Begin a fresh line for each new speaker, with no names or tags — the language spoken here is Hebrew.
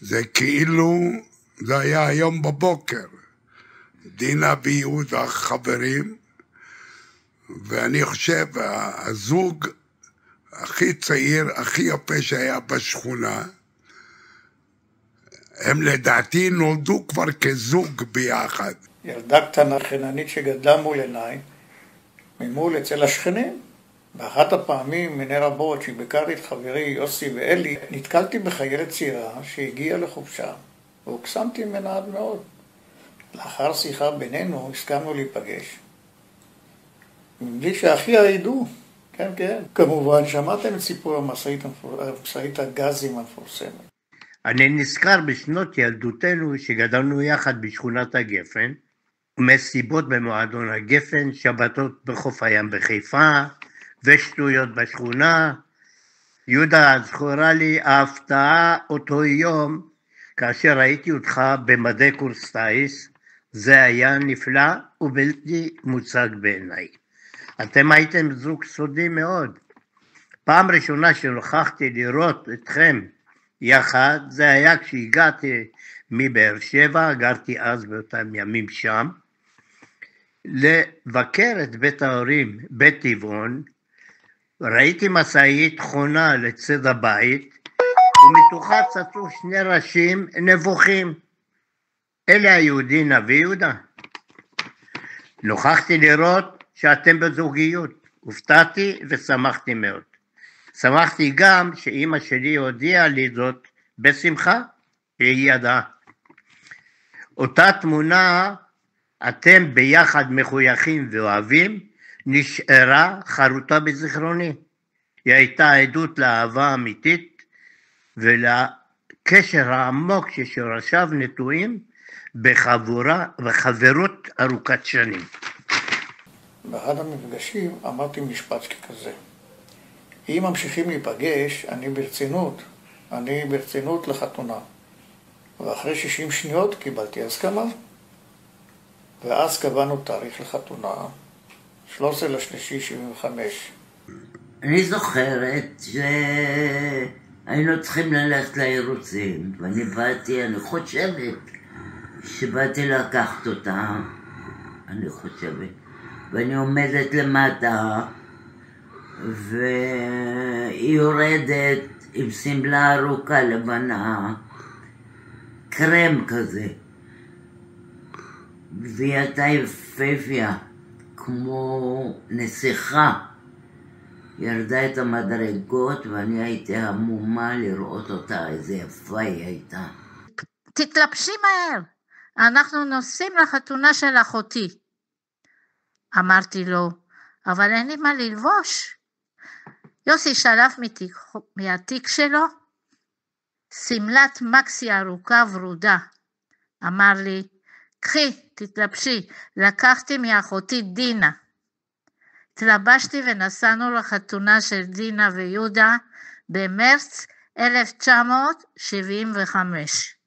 זה כאילו, זה היה היום בבוקר. דינה ויהודה חברים, ואני חושב, הזוג הכי צעיר, הכי יפה שהיה בשכונה, הם לדעתי נולדו כבר כזוג ביחד.
ילדה קטנה חננית שגדלה מול עיניי, ממול אצל השכנים. באחת הפעמים מיני רבות שביקרתי את חברי יוסי ואלי, נתקלתי בחיילת צעירה שהגיעה לחופשה, והוקסמתי ממנה עד מאוד. לאחר שיחה בינינו הסכמנו להיפגש. מבלי שאחיה ידעו. כן, כן. כמובן, שמעתם את סיפור המשאית הגזים המפורסמת.
אני נזכר בשנות ילדותנו שגדלנו יחד בשכונת הגפן, מסיבות במועדון הגפן, שבתות בחוף הים בחיפה, ושטויות בשכונה. יהודה, זכורה לי ההפתעה אותו יום, כאשר ראיתי אותך במדי קורס טייס, זה היה נפלא ובלתי מוצג בעיניי. אתם הייתם זוג סודי מאוד. פעם ראשונה שנוכחתי לראות אתכם יחד, זה היה כשהגעתי מבאר שבע, גרתי אז באותם ימים שם, לבקר את בית ההורים, בית טבעון. ראיתי משאית חונה לצד הבית, ומתוכה צצו שני ראשים נבוכים. אלה היו דינה ויהודה. נוכחתי לראות שאתם בזוגיות, הופתעתי ושמחתי מאוד. שמחתי גם שאמא שלי הודיעה לי זאת בשמחה, והיא ידעה. אותה תמונה, אתם ביחד מחויכים ואוהבים, נשארה חרוטה בזיכרוני. היא הייתה עדות לאהבה אמיתית ולקשר העמוק ששורשיו נטועים בחברות ארוכת שנים.
באחד המפגשים אמרתי משפט כזה: אם ממשיכים להיפגש, אני ברצינות לחתונה. ואחרי 60 שניות קיבלתי הסכמה, ואז קבענו תאריך לחתונה, 13/3/75.
אני זוכרת שהיינו צריכים ללכת לעירוצים, אני חושבת שבאתי לקחת אותה, ואני עומדת למטה, והיא יורדת עם סמלה ארוכה לבנה, קרם כזה, והיא הייתה יפהפייה, כמו נסיכה. ירדה את המדרגות ואני הייתי המומה לראות אותה, איזה יפה היא הייתה.
תתלבשי מהר, אנחנו נוסעים לחתונה של אחותי. אמרתי לו, אבל אין לי מה ללבוש. יוסי שלף מהתיק שלו סמלת מקסי ארוכה ורודה. אמר לי, קחי, תתלבשי, לקחתי מאחותי דינה. התלבשתי ונסענו לחתונה של דינה ויהודה במרץ 1975.